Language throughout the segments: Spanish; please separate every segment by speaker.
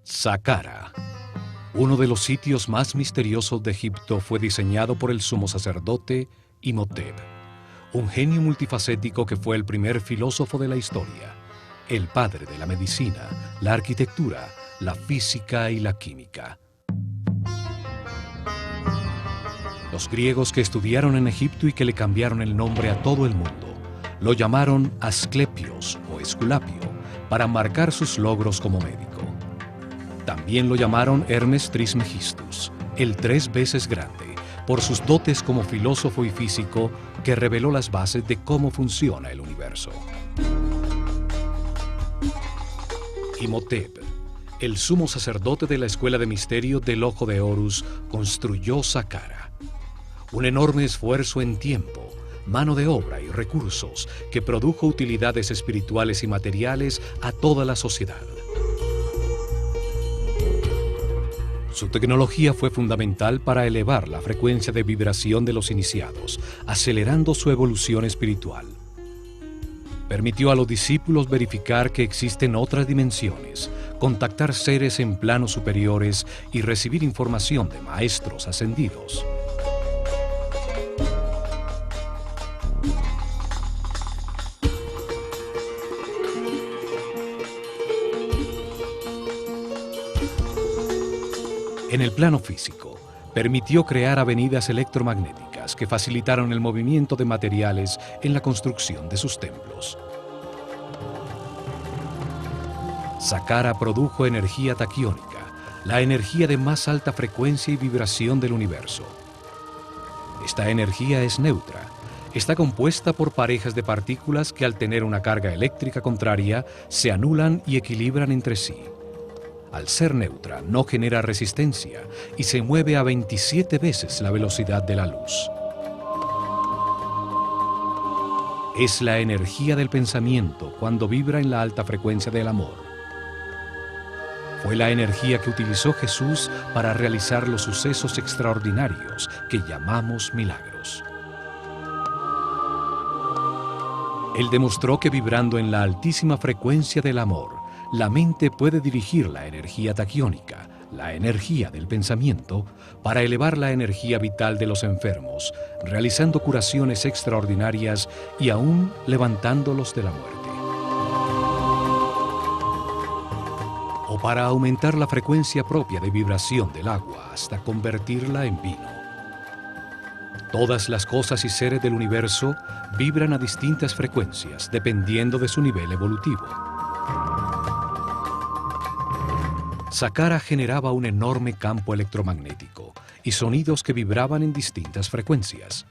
Speaker 1: Saqqara. Uno de los sitios más misteriosos de Egipto fue diseñado por el sumo sacerdote Imhotep, un genio multifacético que fue el primer filósofo de la historia, el padre de la medicina, la arquitectura, la física y la química. Los griegos que estudiaron en Egipto y que le cambiaron el nombre a todo el mundo, lo llamaron Asclepios o Esculapio para marcar sus logros como médico. También lo llamaron Hermes Trismegistus, el 3 veces grande, por sus dotes como filósofo y físico que reveló las bases de cómo funciona el universo. Imhotep, el sumo sacerdote de la escuela de misterio del Ojo de Horus, construyó Saqqara. Un enorme esfuerzo en tiempo, mano de obra y recursos que produjo utilidades espirituales y materiales a toda la sociedad. Su tecnología fue fundamental para elevar la frecuencia de vibración de los iniciados, acelerando su evolución espiritual. Permitió a los discípulos verificar que existen otras dimensiones, contactar seres en planos superiores y recibir información de maestros ascendidos. En el plano físico, permitió crear avenidas electromagnéticas que facilitaron el movimiento de materiales en la construcción de sus templos. Saqqara produjo energía taquiónica, la energía de más alta frecuencia y vibración del universo. Esta energía es neutra. Está compuesta por parejas de partículas que al tener una carga eléctrica contraria se anulan y equilibran entre sí. Al ser neutra, no genera resistencia y se mueve a 27 veces la velocidad de la luz. Es la energía del pensamiento cuando vibra en la alta frecuencia del amor. Fue la energía que utilizó Jesús para realizar los sucesos extraordinarios que llamamos milagros. Él demostró que vibrando en la altísima frecuencia del amor, la mente puede dirigir la energía taquiónica, la energía del pensamiento, para elevar la energía vital de los enfermos, realizando curaciones extraordinarias y aún levantándolos de la muerte. O para aumentar la frecuencia propia de vibración del agua hasta convertirla en vino. Todas las cosas y seres del universo vibran a distintas frecuencias dependiendo de su nivel evolutivo. Saqqara generaba un enorme campo electromagnético y sonidos que vibraban en distintas frecuencias.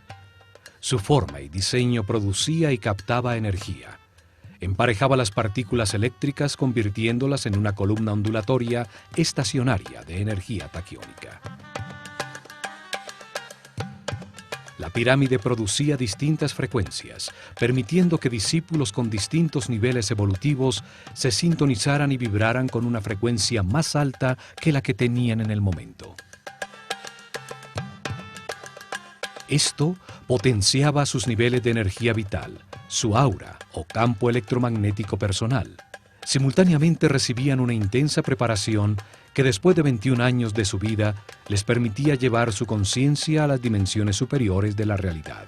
Speaker 1: Su forma y diseño producía y captaba energía. Emparejaba las partículas eléctricas convirtiéndolas en una columna ondulatoria estacionaria de energía taquiónica. La pirámide producía distintas frecuencias, permitiendo que discípulos con distintos niveles evolutivos se sintonizaran y vibraran con una frecuencia más alta que la que tenían en el momento. Esto potenciaba sus niveles de energía vital, su aura o campo electromagnético personal. Simultáneamente recibían una intensa preparación que después de 21 años de su vida les permitía llevar su conciencia a las dimensiones superiores de la realidad.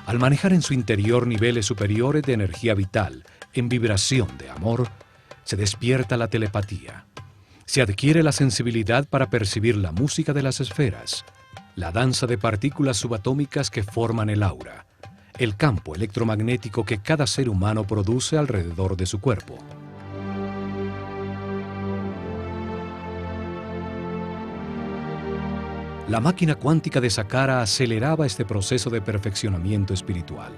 Speaker 1: Al manejar en su interior niveles superiores de energía vital, en vibración de amor, se despierta la telepatía. Se adquiere la sensibilidad para percibir la música de las esferas, la danza de partículas subatómicas que forman el aura, el campo electromagnético que cada ser humano produce alrededor de su cuerpo. La máquina cuántica de Saqqara aceleraba este proceso de perfeccionamiento espiritual,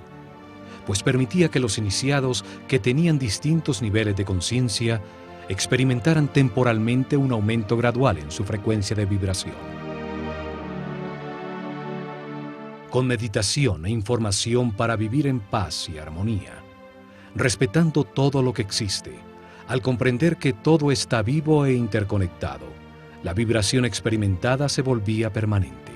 Speaker 1: pues permitía que los iniciados que tenían distintos niveles de conciencia experimentaran temporalmente un aumento gradual en su frecuencia de vibración. Con meditación e información para vivir en paz y armonía, respetando todo lo que existe, al comprender que todo está vivo e interconectado, la vibración experimentada se volvía permanente.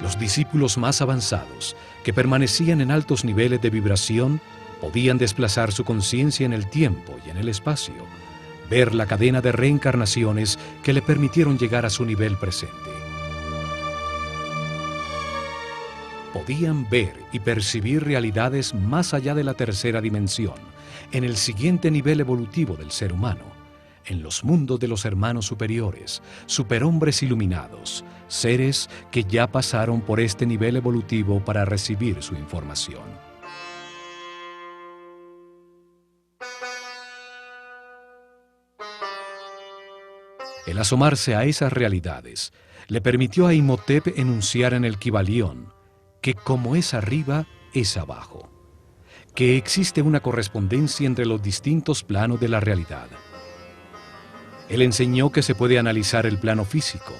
Speaker 1: Los discípulos más avanzados, que permanecían en altos niveles de vibración, podían desplazar su conciencia en el tiempo y en el espacio, ver la cadena de reencarnaciones que le permitieron llegar a su nivel presente. Podían ver y percibir realidades más allá de la tercera dimensión, en el siguiente nivel evolutivo del ser humano, en los mundos de los hermanos superiores, superhombres iluminados, seres que ya pasaron por este nivel evolutivo para recibir su información. El asomarse a esas realidades le permitió a Imhotep enunciar en el Kybalión que como es arriba, es abajo, que existe una correspondencia entre los distintos planos de la realidad. Él enseñó que se puede analizar el plano físico,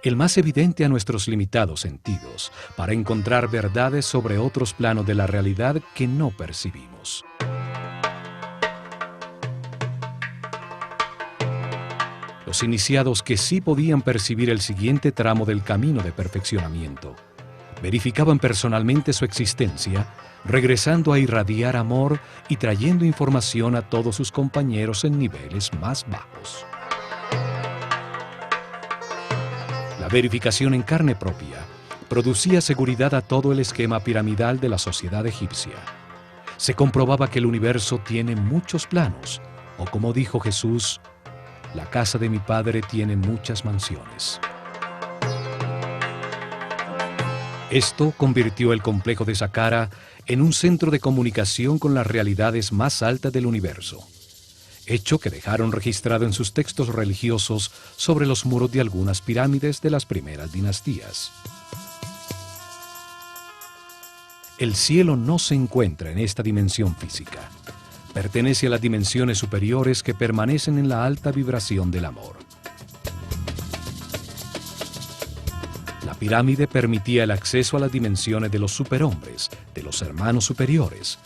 Speaker 1: el más evidente a nuestros limitados sentidos, para encontrar verdades sobre otros planos de la realidad que no percibimos. Los iniciados que sí podían percibir el siguiente tramo del camino de perfeccionamiento, verificaban personalmente su existencia, regresando a irradiar amor y trayendo información a todos sus compañeros en niveles más bajos. La verificación en carne propia producía seguridad a todo el esquema piramidal de la sociedad egipcia. Se comprobaba que el universo tiene muchos planos, o como dijo Jesús, la casa de mi Padre tiene muchas mansiones. Esto convirtió el complejo de Saqqara en un centro de comunicación con las realidades más altas del universo, hecho que dejaron registrado en sus textos religiosos sobre los muros de algunas pirámides de las primeras dinastías. El cielo no se encuentra en esta dimensión física. Pertenece a las dimensiones superiores que permanecen en la alta vibración del amor. La pirámide permitía el acceso a las dimensiones de los superhombres, de los hermanos superiores,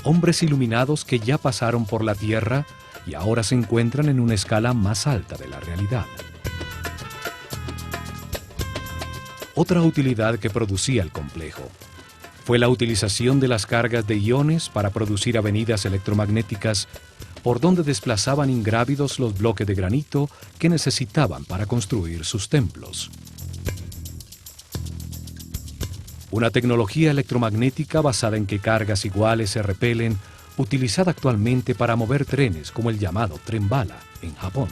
Speaker 1: hombres iluminados que ya pasaron por la tierra y ahora se encuentran en una escala más alta de la realidad. Otra utilidad que producía el complejo fue la utilización de las cargas de iones para producir avenidas electromagnéticas por donde desplazaban ingrávidos los bloques de granito que necesitaban para construir sus templos. Una tecnología electromagnética basada en que cargas iguales se repelen, utilizada actualmente para mover trenes como el llamado tren bala en Japón.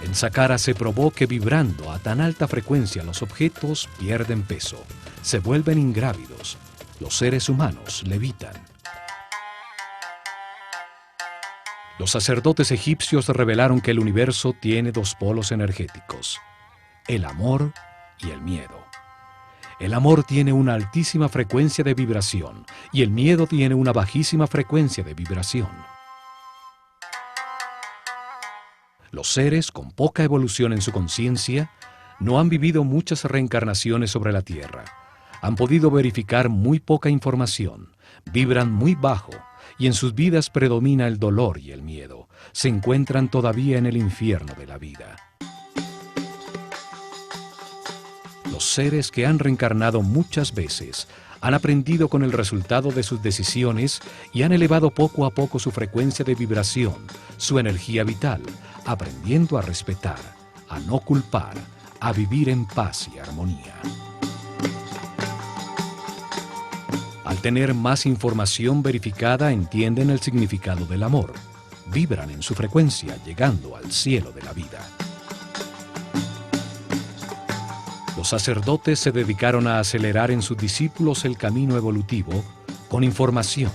Speaker 1: En Saqqara se probó que vibrando a tan alta frecuencia los objetos pierden peso, se vuelven ingrávidos, los seres humanos levitan. Los sacerdotes egipcios revelaron que el universo tiene dos polos energéticos, el amor y el miedo. El amor tiene una altísima frecuencia de vibración y el miedo tiene una bajísima frecuencia de vibración. Los seres con poca evolución en su conciencia no han vivido muchas reencarnaciones sobre la Tierra, han podido verificar muy poca información, vibran muy bajo y en sus vidas predomina el dolor y el miedo. Se encuentran todavía en el infierno de la vida. Los seres que han reencarnado muchas veces han aprendido con el resultado de sus decisiones y han elevado poco a poco su frecuencia de vibración, su energía vital, aprendiendo a respetar, a no culpar, a vivir en paz y armonía. Al tener más información verificada, entienden el significado del amor, vibran en su frecuencia, llegando al cielo de la vida. Los sacerdotes se dedicaron a acelerar en sus discípulos el camino evolutivo con información,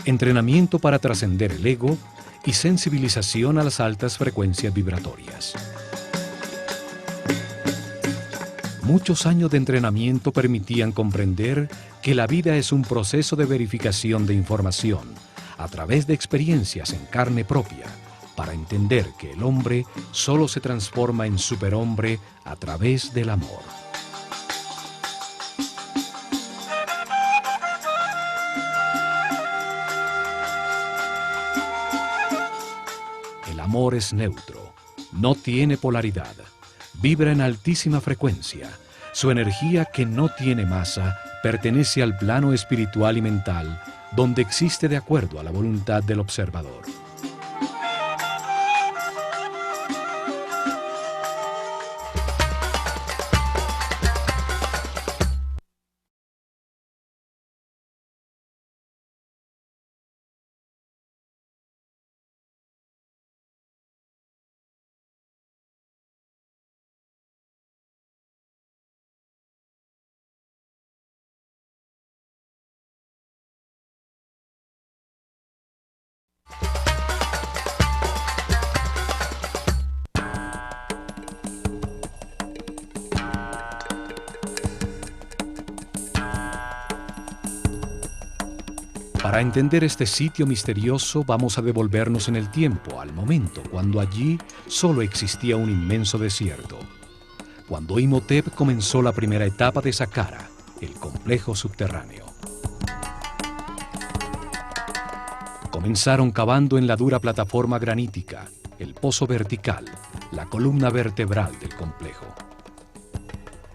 Speaker 1: entrenamiento para trascender el ego y sensibilización a las altas frecuencias vibratorias. Muchos años de entrenamiento permitían comprender que la vida es un proceso de verificación de información a través de experiencias en carne propia, para entender que el hombre solo se transforma en superhombre a través del amor. El amor es neutro, no tiene polaridad, Vibra en altísima frecuencia. Su energía, que no tiene masa, pertenece al plano espiritual y mental, donde existe de acuerdo a la voluntad del observador. Para entender este sitio misterioso, vamos a devolvernos en el tiempo, al momento cuando allí solo existía un inmenso desierto. Cuando Imhotep comenzó la primera etapa de Saqqara, el complejo subterráneo. Comenzaron cavando en la dura plataforma granítica, el pozo vertical, la columna vertebral del complejo.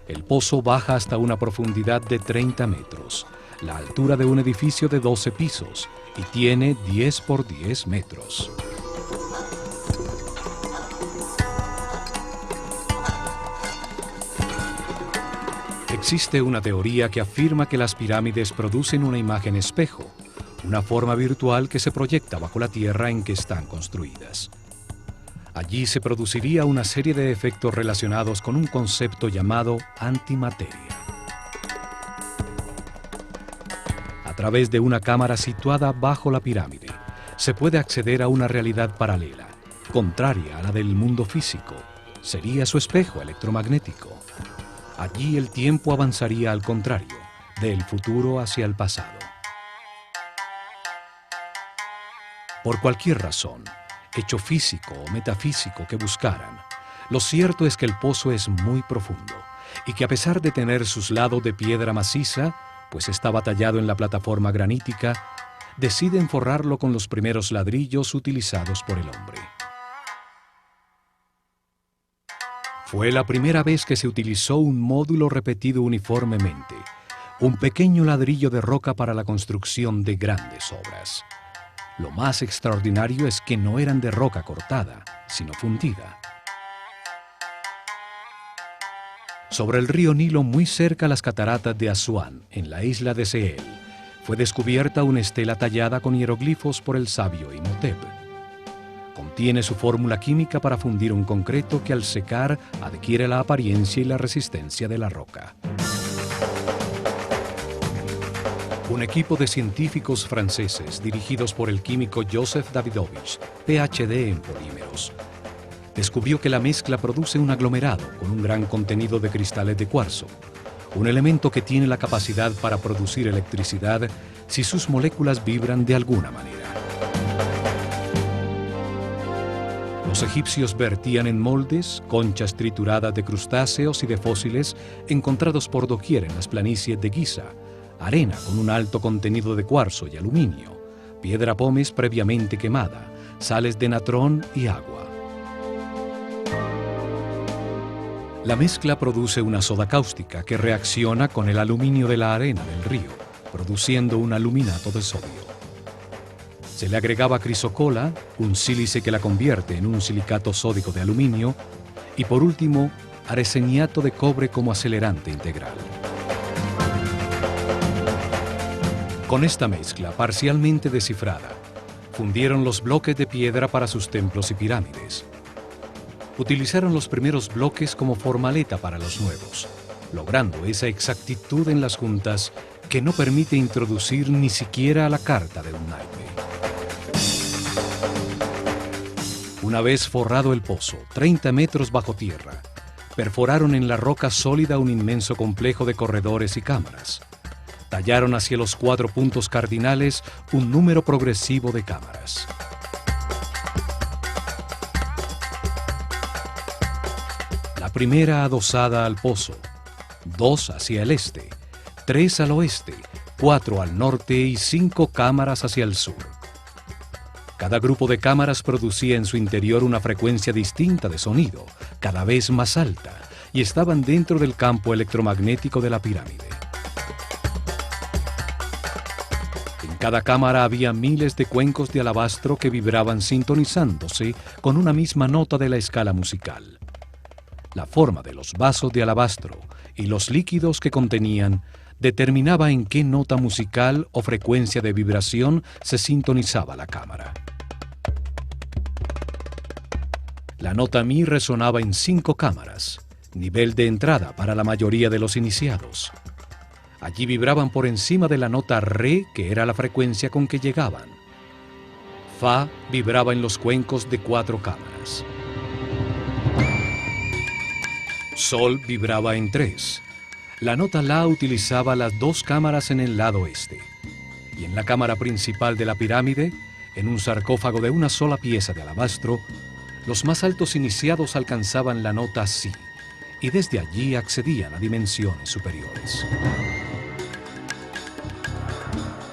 Speaker 1: El pozo baja hasta una profundidad de 30 metros, la altura de un edificio de 12 pisos, y tiene 10 por 10 metros. Existe una teoría que afirma que las pirámides producen una imagen espejo, una forma virtual que se proyecta bajo la tierra en que están construidas. Allí se produciría una serie de efectos relacionados con un concepto llamado antimateria. A través de una cámara situada bajo la pirámide, se puede acceder a una realidad paralela, contraria a la del mundo físico. Sería su espejo electromagnético. Allí el tiempo avanzaría al contrario, del futuro hacia el pasado. Por cualquier razón, hecho físico o metafísico que buscaran, lo cierto es que el pozo es muy profundo y que, a pesar de tener sus lados de piedra maciza, pues estaba tallado en la plataforma granítica, deciden forrarlo con los primeros ladrillos utilizados por el hombre. Fue la primera vez que se utilizó un módulo repetido uniformemente, un pequeño ladrillo de roca para la construcción de grandes obras. Lo más extraordinario es que no eran de roca cortada, sino fundida. Sobre el río Nilo, muy cerca a las cataratas de Asuán, en la isla de Sehel, fue descubierta una estela tallada con hieroglifos por el sabio Imhotep. Contiene su fórmula química para fundir un concreto que al secar adquiere la apariencia y la resistencia de la roca. Un equipo de científicos franceses dirigidos por el químico Joseph Davidovich, PhD en polímeros, descubrió que la mezcla produce un aglomerado con un gran contenido de cristales de cuarzo, un elemento que tiene la capacidad para producir electricidad si sus moléculas vibran de alguna manera. Los egipcios vertían en moldes conchas trituradas de crustáceos y de fósiles encontrados por doquier en las planicies de Giza, arena con un alto contenido de cuarzo y aluminio, piedra pómez previamente quemada, sales de natrón y agua. La mezcla produce una soda cáustica que reacciona con el aluminio de la arena del río, produciendo un aluminato de sodio. Se le agregaba crisocola, un sílice que la convierte en un silicato sódico de aluminio, y por último, arseniato de cobre como acelerante integral. Con esta mezcla parcialmente descifrada, fundieron los bloques de piedra para sus templos y pirámides. Utilizaron los primeros bloques como formaleta para los nuevos, logrando esa exactitud en las juntas que no permite introducir ni siquiera la carta de un naipe. Una vez forrado el pozo, 30 metros bajo tierra, perforaron en la roca sólida un inmenso complejo de corredores y cámaras. Tallaron hacia los 4 puntos cardinales un número progresivo de cámaras. La primera adosada al pozo, 2 hacia el este, 3 al oeste, 4 al norte y 5 cámaras hacia el sur. Cada grupo de cámaras producía en su interior una frecuencia distinta de sonido, cada vez más alta, y estaban dentro del campo electromagnético de la pirámide. En cada cámara había miles de cuencos de alabastro que vibraban sintonizándose con una misma nota de la escala musical. La forma de los vasos de alabastro y los líquidos que contenían determinaba en qué nota musical o frecuencia de vibración se sintonizaba la cámara. La nota Mi resonaba en 5 cámaras, nivel de entrada para la mayoría de los iniciados. Allí vibraban por encima de la nota Re, que era la frecuencia con que llegaban. Fa vibraba en los cuencos de 4 cámaras. Sol vibraba en 3. La nota La utilizaba las 2 cámaras en el lado este. Y en la cámara principal de la pirámide, en un sarcófago de una sola pieza de alabastro, los más altos iniciados alcanzaban la nota Si, y desde allí accedían a dimensiones superiores.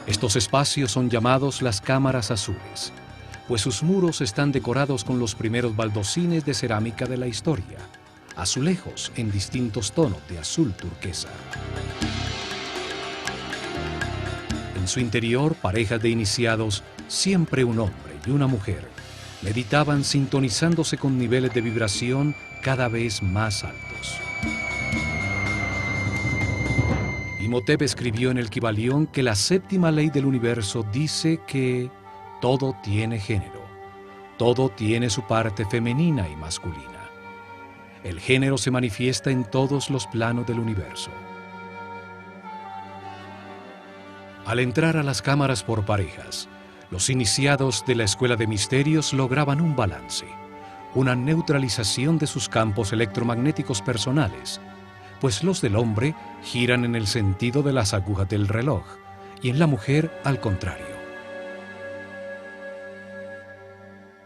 Speaker 1: Estos espacios son llamados las cámaras azules, pues sus muros están decorados con los primeros baldocines de cerámica de la historia, azulejos en distintos tonos de azul turquesa. En su interior, parejas de iniciados, siempre un hombre y una mujer, meditaban sintonizándose con niveles de vibración cada vez más altos. Imhotep escribió en el Kybalión que la 7ª ley del universo dice que todo tiene género, todo tiene su parte femenina y masculina. El género se manifiesta en todos los planos del universo. Al entrar a las cámaras por parejas, los iniciados de la Escuela de Misterios lograban un balance, una neutralización de sus campos electromagnéticos personales, pues los del hombre giran en el sentido de las agujas del reloj y en la mujer al contrario.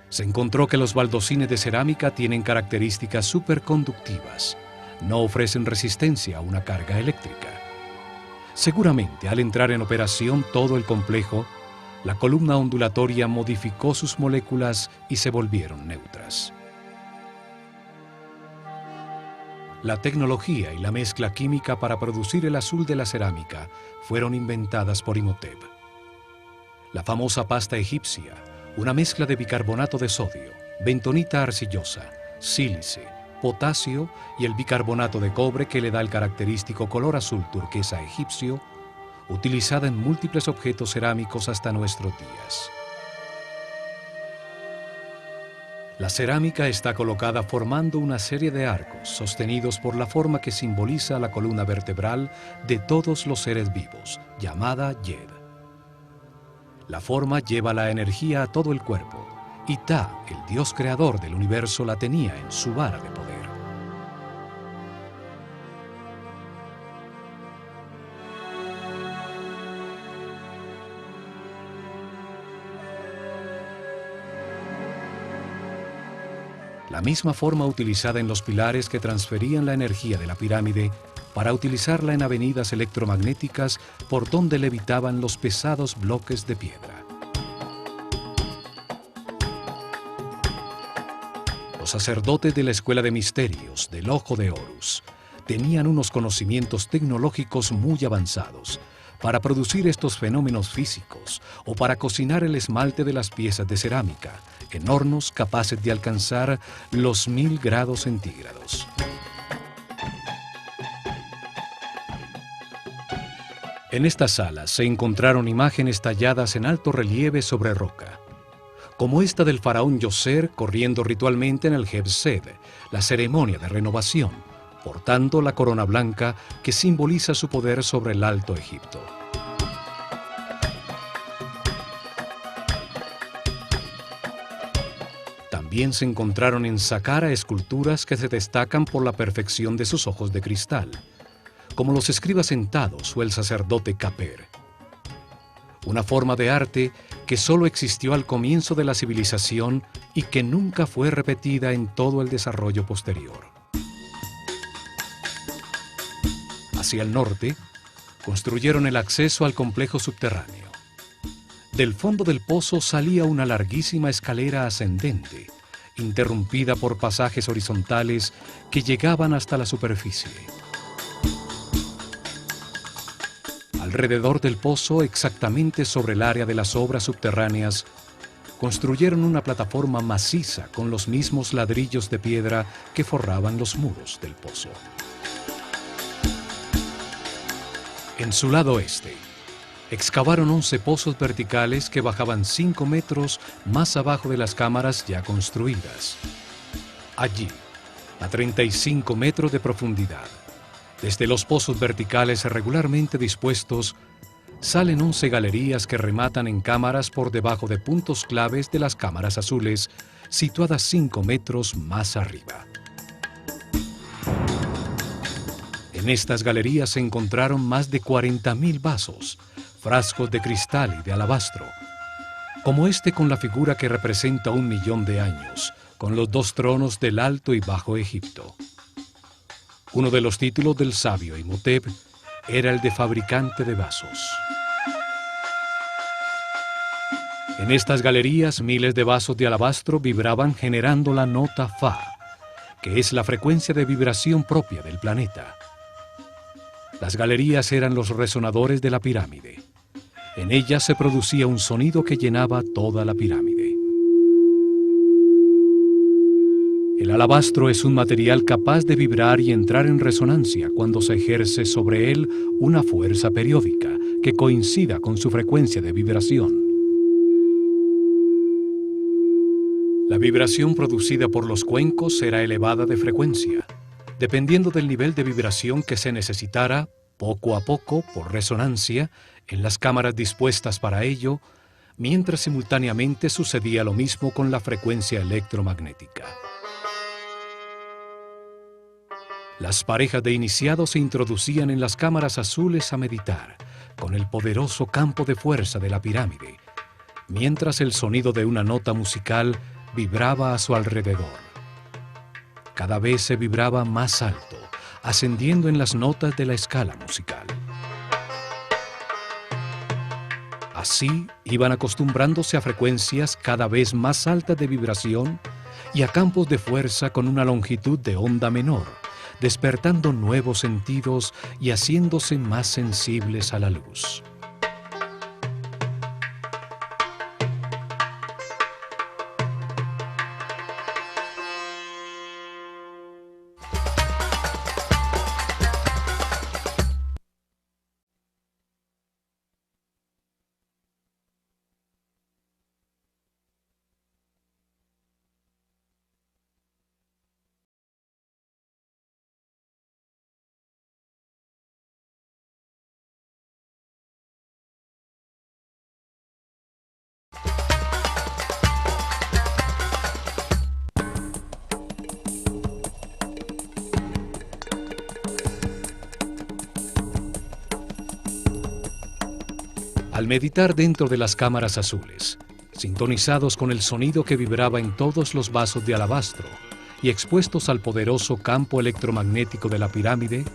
Speaker 1: Se encontró que los baldocines de cerámica tienen características superconductivas, no ofrecen resistencia a una carga eléctrica. Seguramente al entrar en operación todo el complejo, la columna ondulatoria modificó sus moléculas y se volvieron neutras. La tecnología y la mezcla química para producir el azul de la cerámica fueron inventadas por Imhotep. La famosa pasta egipcia, una mezcla de bicarbonato de sodio, bentonita arcillosa, sílice, potasio y el bicarbonato de cobre que le da el característico color azul turquesa egipcio, utilizada en múltiples objetos cerámicos hasta nuestros días. La cerámica está colocada formando una serie de arcos sostenidos por la forma que simboliza la columna vertebral de todos los seres vivos, llamada Yed. La forma lleva la energía a todo el cuerpo, y Ta, el dios creador del universo, la tenía en su vara de poder. La misma forma utilizada en los pilares que transferían la energía de la pirámide para utilizarla en avenidas electromagnéticas por donde levitaban los pesados bloques de piedra. Los sacerdotes de la Escuela de Misterios del Ojo de Horus tenían unos conocimientos tecnológicos muy avanzados para producir estos fenómenos físicos o para cocinar el esmalte de las piezas de cerámica en hornos capaces de alcanzar los 1000 grados centígrados. En esta sala se encontraron imágenes talladas en alto relieve sobre roca, como esta del faraón Yoser corriendo ritualmente en el Heb-Sed, la ceremonia de renovación, portando la corona blanca que simboliza su poder sobre el Alto Egipto. También se encontraron en Saqqara esculturas que se destacan por la perfección de sus ojos de cristal, como los escribas sentados o el sacerdote Kaper. Una forma de arte que solo existió al comienzo de la civilización y que nunca fue repetida en todo el desarrollo posterior. Hacia el norte, construyeron el acceso al complejo subterráneo. Del fondo del pozo salía una larguísima escalera ascendente interrumpida por pasajes horizontales que llegaban hasta la superficie. Alrededor del pozo, exactamente sobre el área de las obras subterráneas, construyeron una plataforma maciza con los mismos ladrillos de piedra que forraban los muros del pozo. En su lado este, excavaron 11 pozos verticales que bajaban 5 metros más abajo de las cámaras ya construidas. Allí, a 35 metros de profundidad, desde los pozos verticales regularmente dispuestos, salen 11 galerías que rematan en cámaras por debajo de puntos claves de las cámaras azules, situadas 5 metros más arriba. En estas galerías se encontraron más de 40.000 vasos, frascos de cristal y de alabastro, como este con la figura que representa 1.000.000 de años, con los 2 tronos del Alto y Bajo Egipto. Uno de los títulos del sabio Imhotep era el de fabricante de vasos. En estas galerías, miles de vasos de alabastro vibraban generando la nota Fa, que es la frecuencia de vibración propia del planeta. Las galerías eran los resonadores de la pirámide. En ellas se producía un sonido que llenaba toda la pirámide. El alabastro es un material capaz de vibrar y entrar en resonancia cuando se ejerce sobre él una fuerza periódica que coincida con su frecuencia de vibración. La vibración producida por los cuencos era elevada de frecuencia, dependiendo del nivel de vibración que se necesitara, poco a poco, por resonancia, en las cámaras dispuestas para ello, mientras simultáneamente sucedía lo mismo con la frecuencia electromagnética. Las parejas de iniciados se introducían en las cámaras azules a meditar, con el poderoso campo de fuerza de la pirámide, mientras el sonido de una nota musical vibraba a su alrededor. Cada vez se vibraba más alto, ascendiendo en las notas de la escala musical. Así iban acostumbrándose a frecuencias cada vez más altas de vibración y a campos de fuerza con una longitud de onda menor, despertando nuevos sentidos y haciéndose más sensibles a la luz. Al meditar dentro de las cámaras azules, sintonizados con el sonido que vibraba en todos los vasos de alabastro y expuestos al poderoso campo electromagnético de la pirámide,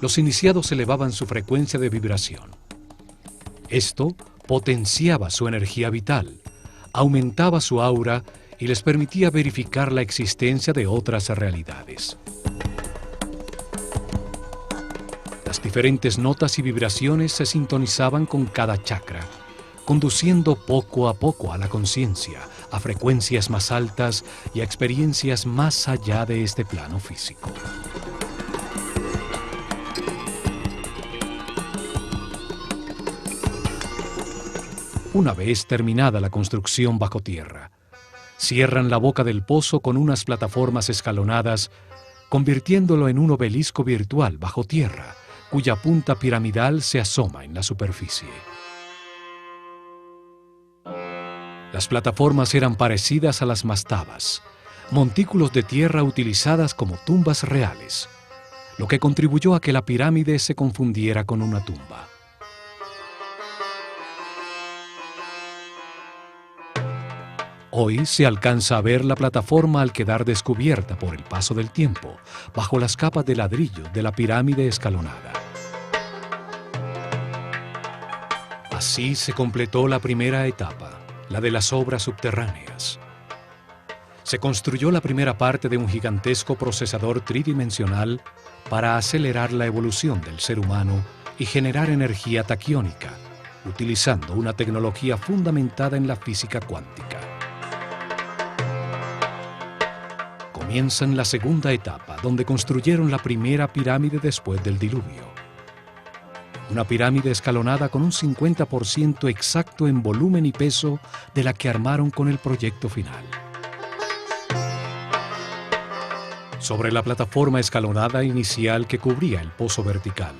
Speaker 1: los iniciados elevaban su frecuencia de vibración. Esto potenciaba su energía vital, aumentaba su aura y les permitía verificar la existencia de otras realidades. Las diferentes notas y vibraciones se sintonizaban con cada chakra, conduciendo poco a poco a la conciencia, a frecuencias más altas y a experiencias más allá de este plano físico. Una vez terminada la construcción bajo tierra, cierran la boca del pozo con unas plataformas escalonadas, convirtiéndolo en un obelisco virtual bajo tierra, cuya punta piramidal se asoma en la superficie. Las plataformas eran parecidas a las mastabas, montículos de tierra utilizadas como tumbas reales, lo que contribuyó a que la pirámide se confundiera con una tumba. Hoy se alcanza a ver la plataforma al quedar descubierta por el paso del tiempo, bajo las capas de ladrillo de la pirámide escalonada. Así se completó la primera etapa, la de las obras subterráneas. se construyó la primera parte de un gigantesco procesador tridimensional para acelerar la evolución del ser humano y generar energía taquiónica, utilizando una tecnología fundamentada en la física cuántica. Comienzan la segunda etapa, donde construyeron la primera pirámide después del diluvio. Una pirámide escalonada con un 50% exacto en volumen y peso de la que armaron con el proyecto final. Sobre la plataforma escalonada inicial que cubría el pozo vertical,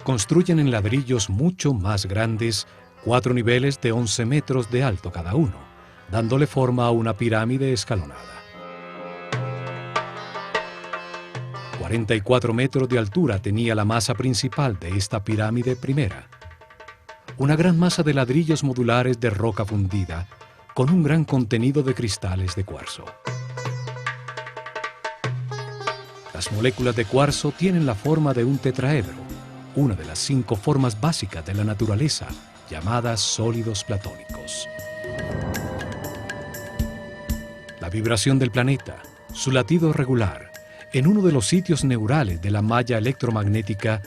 Speaker 1: construyen en ladrillos mucho más grandes 4 niveles de 11 metros de alto cada uno, dándole forma a una pirámide escalonada. 44 metros de altura tenía la masa principal de esta pirámide primera. Una gran masa de ladrillos modulares de roca fundida, con un gran contenido de cristales de cuarzo. Las moléculas de cuarzo tienen la forma de un tetraedro, una de las 5 formas básicas de la naturaleza, llamadas sólidos platónicos. La vibración del planeta, su latido regular, en uno de los sitios neurales de la malla electromagnética,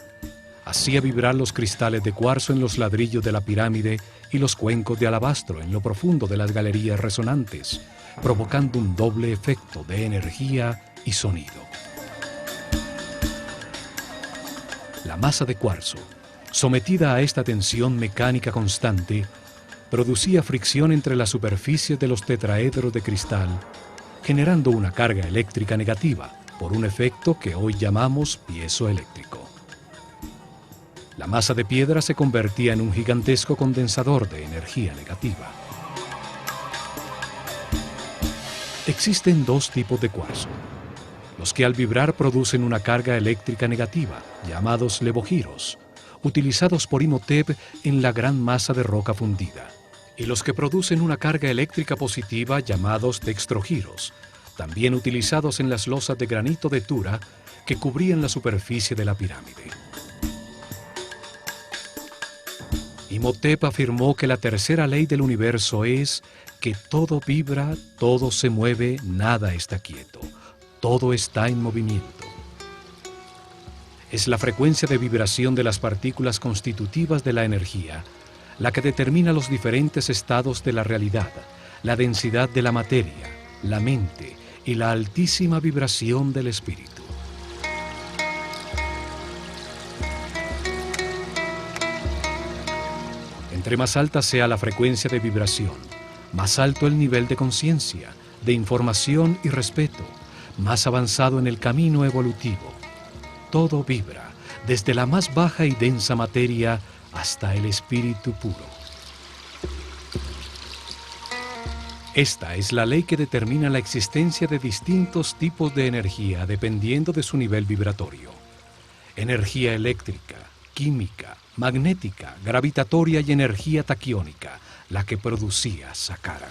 Speaker 1: hacía vibrar los cristales de cuarzo en los ladrillos de la pirámide y los cuencos de alabastro en lo profundo de las galerías resonantes, provocando un doble efecto de energía y sonido. La masa de cuarzo, sometida a esta tensión mecánica constante, producía fricción entre las superficies de los tetraedros de cristal, generando una carga eléctrica negativa, por un efecto que hoy llamamos piezoeléctrico. La masa de piedra se convertía en un gigantesco condensador de energía negativa. Existen 2 tipos de cuarzo: los que al vibrar producen una carga eléctrica negativa, llamados levogiros, utilizados por Imhotep en la gran masa de roca fundida, y los que producen una carga eléctrica positiva, llamados dextrogiros, también utilizados en las losas de granito de Tura que cubrían la superficie de la pirámide. Imhotep afirmó que la tercera ley del universo es que todo vibra, todo se mueve, nada está quieto, todo está en movimiento. Es la frecuencia de vibración de las partículas constitutivas de la energía la que determina los diferentes estados de la realidad, la densidad de la materia, la mente y la altísima vibración del espíritu. Entre más alta sea la frecuencia de vibración, más alto el nivel de conciencia, de información y respeto, más avanzado en el camino evolutivo. Todo vibra, desde la más baja y densa materia hasta el espíritu puro. Esta es la ley que determina la existencia de distintos tipos de energía dependiendo de su nivel vibratorio. Energía eléctrica, química, magnética, gravitatoria y energía taquiónica, la que producía Saqqara.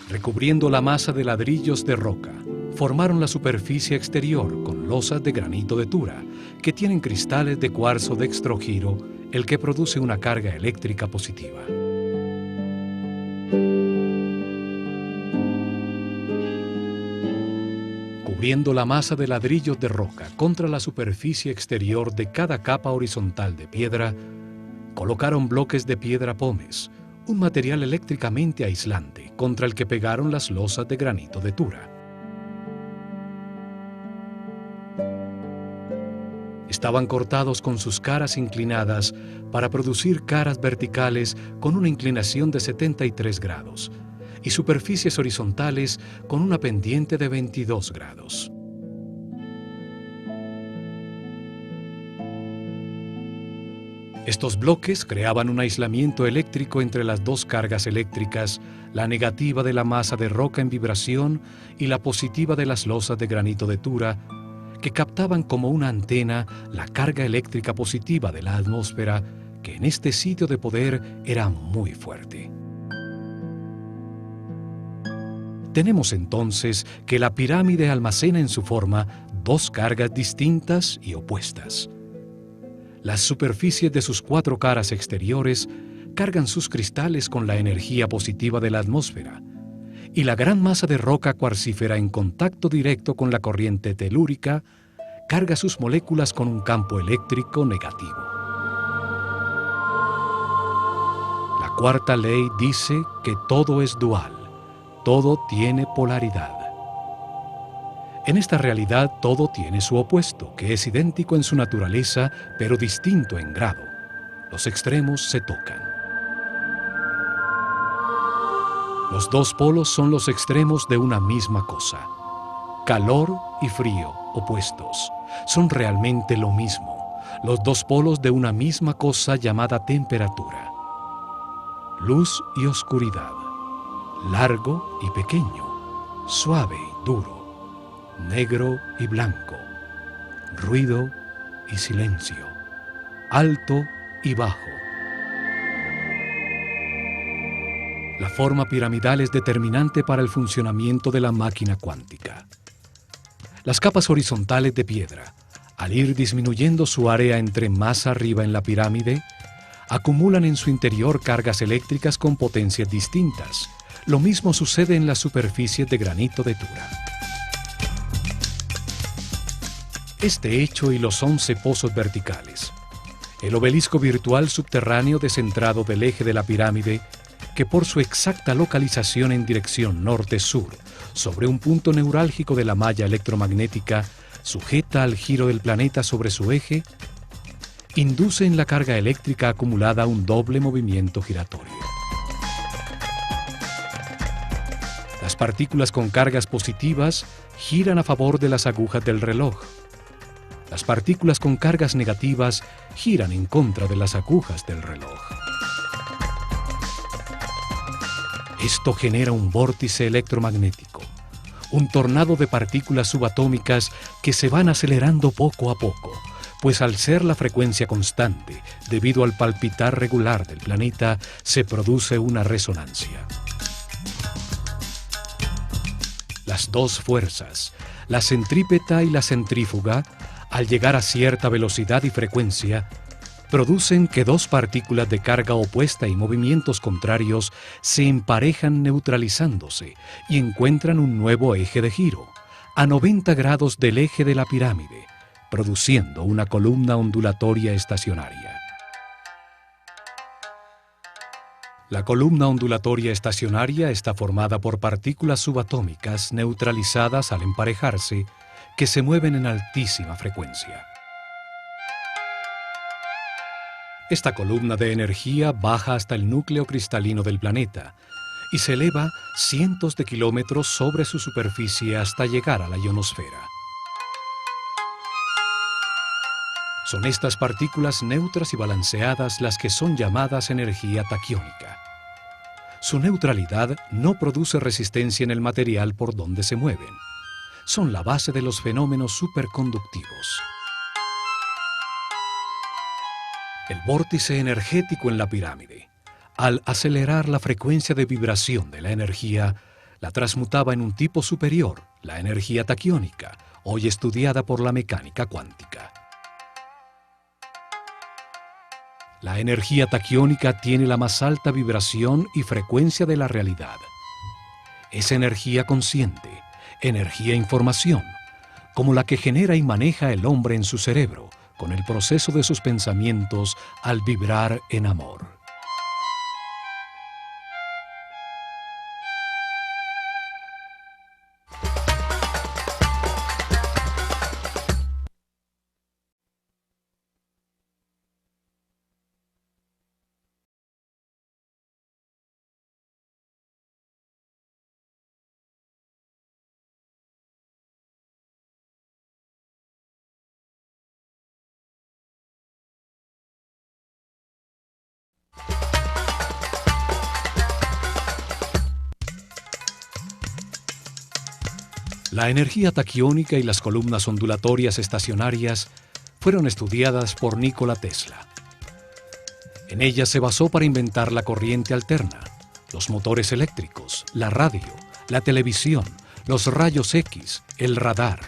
Speaker 1: Recubriendo la masa de ladrillos de roca, formaron la superficie exterior con losas de granito de Tura, que tienen cristales de cuarzo dextrogiro, el que produce una carga eléctrica positiva. Cubriendo la masa de ladrillos de roca contra la superficie exterior de cada capa horizontal de piedra, colocaron bloques de piedra pómez, un material eléctricamente aislante contra el que pegaron las losas de granito de Tura. Estaban cortados con sus caras inclinadas para producir caras verticales con una inclinación de 73 grados y superficies horizontales con una pendiente de 22 grados. Estos bloques creaban un aislamiento eléctrico entre las 2 cargas eléctricas, la negativa de la masa de roca en vibración y la positiva de las losas de granito de Tura, que captaban como una antena la carga eléctrica positiva de la atmósfera, que en este sitio de poder era muy fuerte. Tenemos entonces que la pirámide almacena en su forma 2 cargas distintas y opuestas. Las superficies de sus 4 caras exteriores cargan sus cristales con la energía positiva de la atmósfera, y la gran masa de roca cuarcífera en contacto directo con la corriente telúrica carga sus moléculas con un campo eléctrico negativo. La cuarta ley dice que todo es dual, todo tiene polaridad. En esta realidad todo tiene su opuesto, que es idéntico en su naturaleza, pero distinto en grado. Los extremos se tocan. Los 2 polos son los extremos de una misma cosa. Calor y frío, opuestos, son realmente lo mismo, los 2 polos de una misma cosa llamada temperatura. Luz y oscuridad, largo y pequeño, suave y duro, negro y blanco, ruido y silencio, alto y bajo. La forma piramidal es determinante para el funcionamiento de la máquina cuántica. Las capas horizontales de piedra, al ir disminuyendo su área entre más arriba en la pirámide, acumulan en su interior cargas eléctricas con potencias distintas. Lo mismo sucede en las superficies de granito de Tura. Este hecho y los 11 pozos verticales, el obelisco virtual subterráneo descentrado del eje de la pirámide, que por su exacta localización en dirección norte-sur, sobre un punto neurálgico de la malla electromagnética, sujeta al giro del planeta sobre su eje, induce en la carga eléctrica acumulada un doble movimiento giratorio. Las partículas con cargas positivas giran a favor de las agujas del reloj. Las partículas con cargas negativas giran en contra de las agujas del reloj. Esto genera un vórtice electromagnético, un tornado de partículas subatómicas que se van acelerando poco a poco, pues al ser la frecuencia constante, debido al palpitar regular del planeta, se produce una resonancia. Las 2 fuerzas, la centrípeta y la centrífuga, al llegar a cierta velocidad y frecuencia, producen que 2 partículas de carga opuesta y movimientos contrarios se emparejan neutralizándose y encuentran un nuevo eje de giro, a 90 grados del eje de la pirámide, produciendo una columna ondulatoria estacionaria. La columna ondulatoria estacionaria está formada por partículas subatómicas neutralizadas al emparejarse, que se mueven en altísima frecuencia. Esta columna de energía baja hasta el núcleo cristalino del planeta y se eleva cientos de kilómetros sobre su superficie hasta llegar a la ionosfera. Son estas partículas neutras y balanceadas las que son llamadas energía taquiónica. Su neutralidad no produce resistencia en el material por donde se mueven. Son la base de los fenómenos superconductivos. El vórtice energético en la pirámide, al acelerar la frecuencia de vibración de la energía, la transmutaba en un tipo superior, la energía taquiónica, hoy estudiada por la mecánica cuántica. La energía taquiónica tiene la más alta vibración y frecuencia de la realidad. Es energía consciente, energía información, como la que genera y maneja el hombre en su cerebro, con el proceso de sus pensamientos al vibrar en amor. La energía taquiónica y las columnas ondulatorias estacionarias fueron estudiadas por Nikola Tesla. En ellas se basó para inventar la corriente alterna, los motores eléctricos, la radio, la televisión, los rayos X, el radar.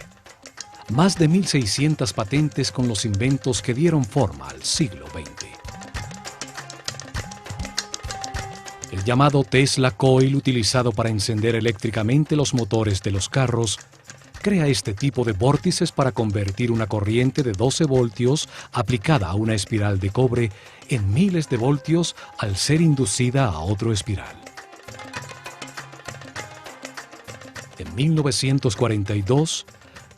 Speaker 1: más de 1.600 patentes con los inventos que dieron forma al siglo XX. El llamado Tesla Coil, utilizado para encender eléctricamente los motores de los carros, crea este tipo de vórtices para convertir una corriente de 12 voltios aplicada a una espiral de cobre en miles de voltios al ser inducida a otro espiral. En 1942,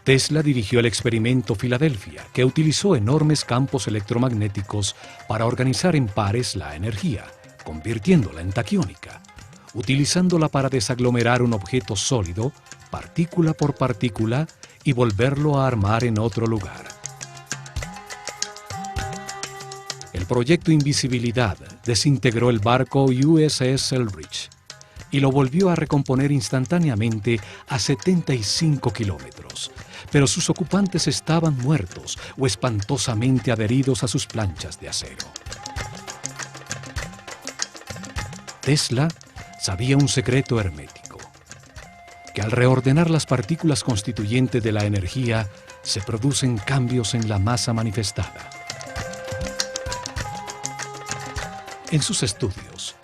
Speaker 1: Tesla dirigió el experimento Filadelfia, que utilizó enormes campos electromagnéticos para organizar en pares la energía, convirtiéndola en taquiónica, utilizándola para desaglomerar un objeto sólido, partícula por partícula, y volverlo a armar en otro lugar. El proyecto Invisibilidad desintegró el barco USS Eldridge y lo volvió a recomponer instantáneamente a 75 kilómetros, pero sus ocupantes estaban muertos o espantosamente adheridos a sus planchas de acero. Tesla sabía un secreto hermético, que al reordenar las partículas constituyentes de la energía, se producen cambios en la masa manifestada. En sus estudios,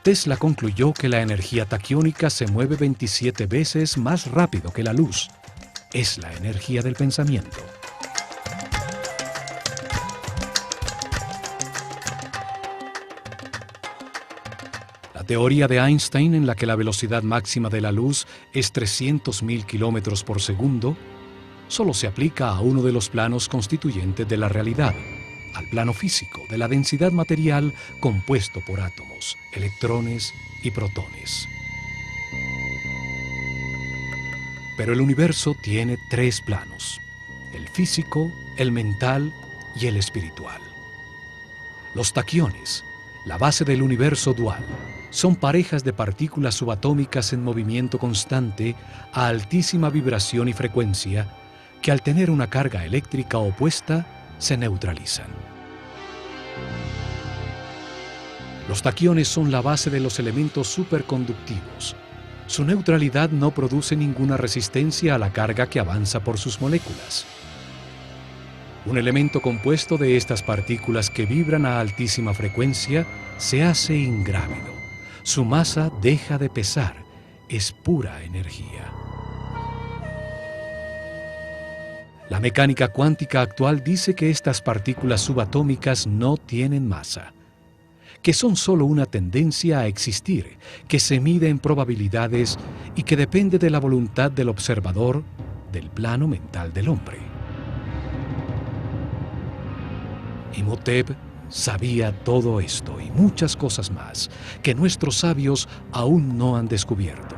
Speaker 1: Tesla concluyó que la energía taquiónica se mueve 27 veces más rápido que la luz. Es la energía del pensamiento. La teoría de Einstein, en la que la velocidad máxima de la luz es 300.000 kilómetros por segundo, solo se aplica a uno de los planos constituyentes de la realidad, al plano físico de la densidad material compuesto por átomos, electrones y protones. Pero el universo tiene tres planos: el físico, el mental y el espiritual. Los taquiones, la base del universo dual, son parejas de partículas subatómicas en movimiento constante a altísima vibración y frecuencia que, al tener una carga eléctrica opuesta, se neutralizan. Los taquiones son la base de los elementos superconductivos. Su neutralidad no produce ninguna resistencia a la carga que avanza por sus moléculas. Un elemento compuesto de estas partículas que vibran a altísima frecuencia se hace ingrávido. Su masa deja de pesar, es pura energía. La mecánica cuántica actual dice que estas partículas subatómicas no tienen masa, que son solo una tendencia a existir, que se mide en probabilidades y que depende de la voluntad del observador del plano mental del hombre. Imhotep sabía todo esto y muchas cosas más que nuestros sabios aún no han descubierto.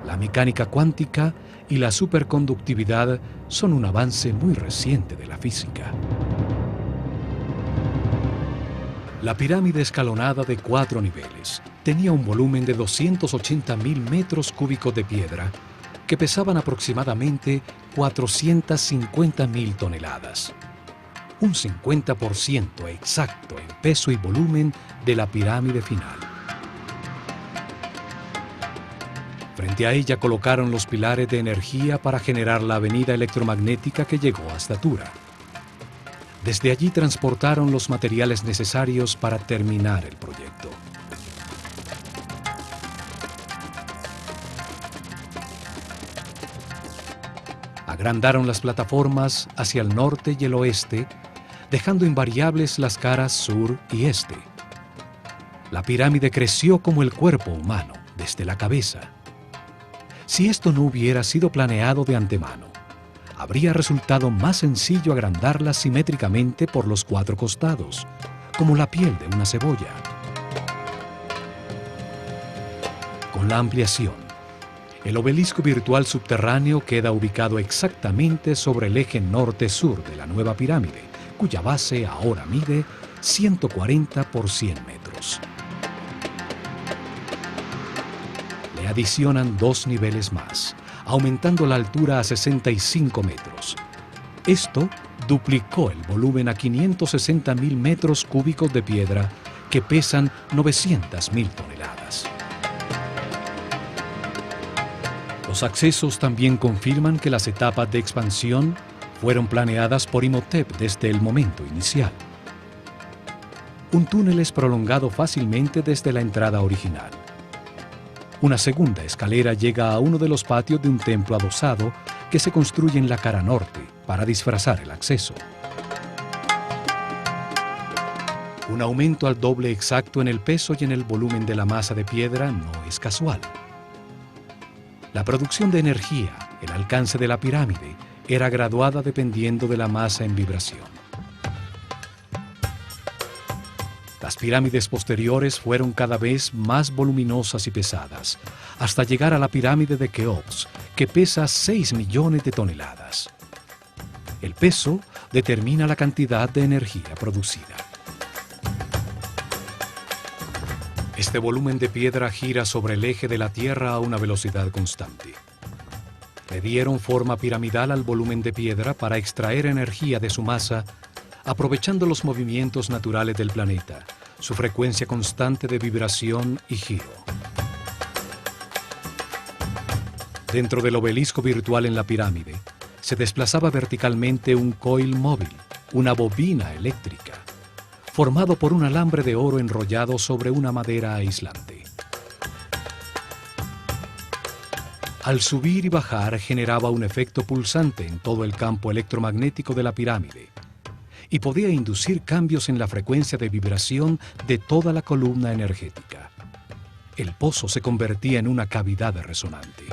Speaker 1: La mecánica cuántica y la superconductividad son un avance muy reciente de la física. La pirámide escalonada de 4 niveles tenía un volumen de 280.000 metros cúbicos de piedra que pesaban aproximadamente 450.000 toneladas. Un 50% exacto en peso y volumen de la pirámide final. Frente a ella colocaron los pilares de energía para generar la avenida electromagnética que llegó hasta Tura. Desde allí transportaron los materiales necesarios para terminar el proyecto. Agrandaron las plataformas hacia el norte y el oeste, dejando invariables las caras sur y este. La pirámide creció como el cuerpo humano, desde la cabeza. Si esto no hubiera sido planeado de antemano, habría resultado más sencillo agrandarla simétricamente por los 4 costados, como la piel de una cebolla. Con la ampliación, el obelisco virtual subterráneo queda ubicado exactamente sobre el eje norte-sur de la nueva pirámide, cuya base ahora mide 140 por 100 metros. Le adicionan 2 niveles más, aumentando la altura a 65 metros. Esto duplicó el volumen a 560.000 metros cúbicos de piedra que pesan 900.000 toneladas. Los accesos también confirman que las etapas de expansión fueron planeadas por Imhotep desde el momento inicial. Un túnel es prolongado fácilmente desde la entrada original. Una segunda escalera llega a uno de los patios de un templo adosado que se construye en la cara norte para disfrazar el acceso. Un aumento al doble exacto en el peso y en el volumen de la masa de piedra no es casual. La producción de energía, el alcance de la pirámide, era graduada dependiendo de la masa en vibración. Las pirámides posteriores fueron cada vez más voluminosas y pesadas, hasta llegar a la pirámide de Keops, que pesa 6 millones de toneladas. El peso determina la cantidad de energía producida. Este volumen de piedra gira sobre el eje de la Tierra a una velocidad constante. Le dieron forma piramidal al volumen de piedra para extraer energía de su masa, aprovechando los movimientos naturales del planeta, su frecuencia constante de vibración y giro. Dentro del obelisco virtual en la pirámide, se desplazaba verticalmente un coil móvil, una bobina eléctrica, formado por un alambre de oro enrollado sobre una madera aislante. Al subir y bajar generaba un efecto pulsante en todo el campo electromagnético de la pirámide y podía inducir cambios en la frecuencia de vibración de toda la columna energética. El pozo se convertía en una cavidad resonante.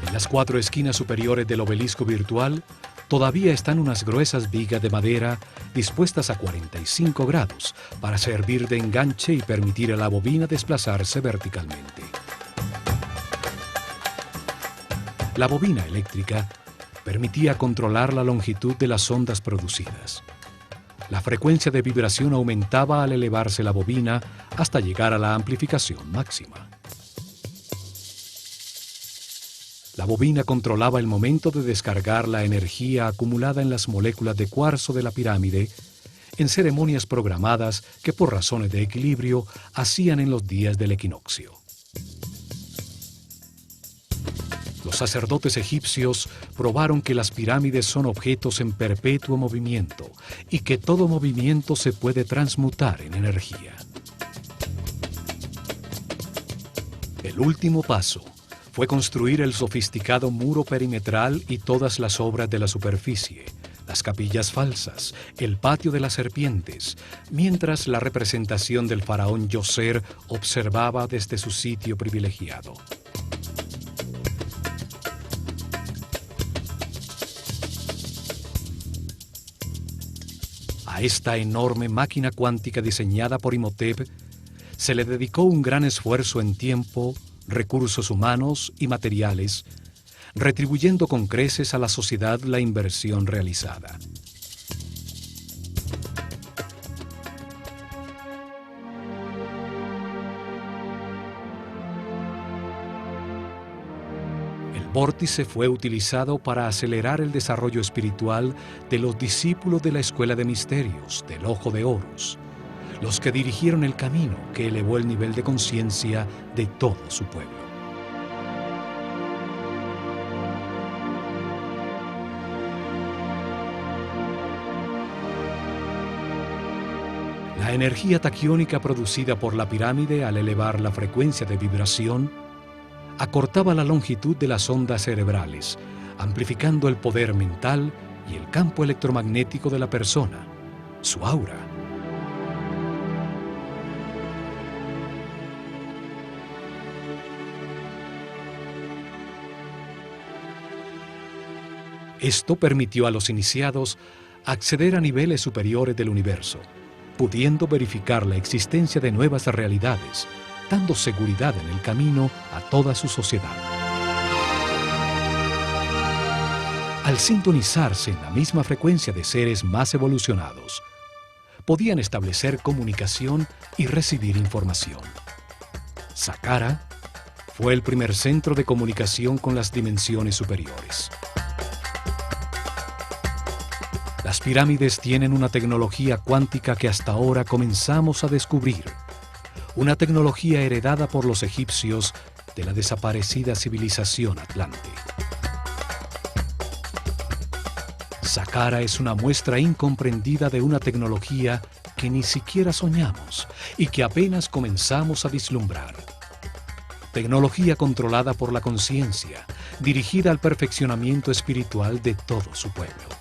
Speaker 1: En las 4 esquinas superiores del obelisco virtual todavía están unas gruesas vigas de madera dispuestas a 45 grados para servir de enganche y permitir a la bobina desplazarse verticalmente. La bobina eléctrica permitía controlar la longitud de las ondas producidas. La frecuencia de vibración aumentaba al elevarse la bobina hasta llegar a la amplificación máxima. La bobina controlaba el momento de descargar la energía acumulada en las moléculas de cuarzo de la pirámide en ceremonias programadas que por razones de equilibrio hacían en los días del equinoccio. Los sacerdotes egipcios probaron que las pirámides son objetos en perpetuo movimiento y que todo movimiento se puede transmutar en energía. El último paso fue construir el sofisticado muro perimetral y todas las obras de la superficie, las capillas falsas, el patio de las serpientes, mientras la representación del faraón Djoser observaba desde su sitio privilegiado. A esta enorme máquina cuántica diseñada por Imhotep se le dedicó un gran esfuerzo en tiempo, recursos humanos y materiales, retribuyendo con creces a la sociedad la inversión realizada. El vórtice fue utilizado para acelerar el desarrollo espiritual de los discípulos de la Escuela de Misterios del Ojo de Horus, los que dirigieron el camino que elevó el nivel de conciencia de todo su pueblo. La energía taquiónica producida por la pirámide al elevar la frecuencia de vibración acortaba la longitud de las ondas cerebrales, amplificando el poder mental y el campo electromagnético de la persona, su aura. Esto permitió a los iniciados acceder a niveles superiores del universo, pudiendo verificar la existencia de nuevas realidades, dando seguridad en el camino a toda su sociedad. Al sintonizarse en la misma frecuencia de seres más evolucionados, podían establecer comunicación y recibir información. Saqqara fue el primer centro de comunicación con las dimensiones superiores. Las pirámides tienen una tecnología cuántica que hasta ahora comenzamos a descubrir, una tecnología heredada por los egipcios de la desaparecida civilización atlante. Saqqara es una muestra incomprendida de una tecnología que ni siquiera soñamos y que apenas comenzamos a vislumbrar. Tecnología controlada por la conciencia, dirigida al perfeccionamiento espiritual de todo su pueblo.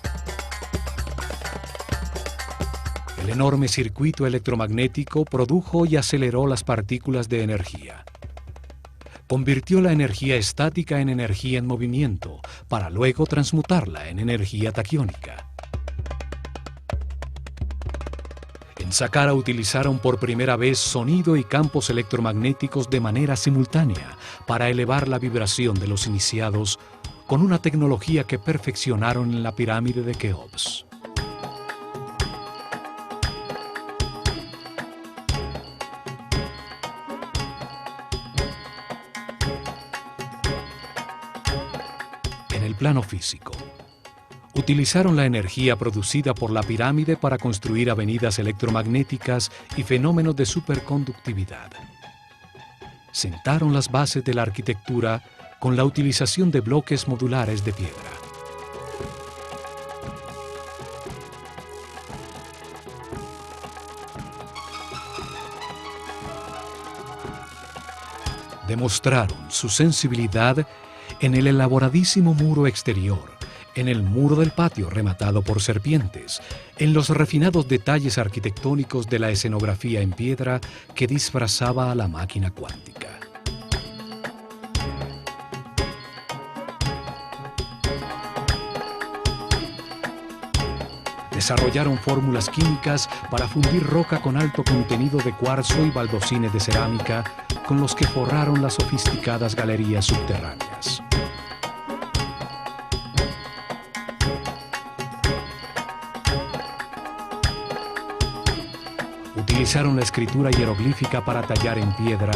Speaker 1: El enorme circuito electromagnético produjo y aceleró las partículas de energía. Convirtió la energía estática en energía en movimiento, para luego transmutarla en energía taquiónica. En Saqqara utilizaron por primera vez sonido y campos electromagnéticos de manera simultánea para elevar la vibración de los iniciados con una tecnología que perfeccionaron en la pirámide de Keops. En el plano físico, utilizaron la energía producida por la pirámide para construir avenidas electromagnéticas y fenómenos de superconductividad. Sentaron las bases de la arquitectura con la utilización de bloques modulares de piedra. Demostraron su sensibilidad en el elaboradísimo muro exterior, en el muro del patio rematado por serpientes, en los refinados detalles arquitectónicos de la escenografía en piedra que disfrazaba a la máquina cuántica. Desarrollaron fórmulas químicas para fundir roca con alto contenido de cuarzo y baldosines de cerámica con los que forraron las sofisticadas galerías subterráneas. Utilizaron la escritura hieroglífica para tallar en piedra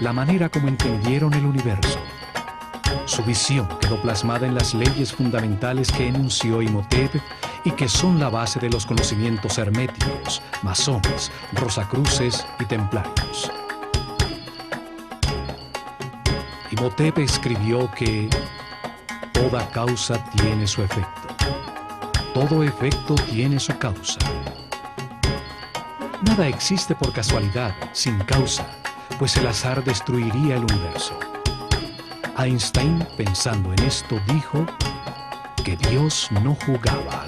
Speaker 1: la manera como entendieron el universo. Su visión quedó plasmada en las leyes fundamentales que enunció Imhotep y que son la base de los conocimientos herméticos, masones, rosacruces y templarios. Imhotep escribió que toda causa tiene su efecto, todo efecto tiene su causa. Nada existe por casualidad, sin causa, pues el azar destruiría el universo. Einstein, pensando en esto, dijo que Dios no jugaba a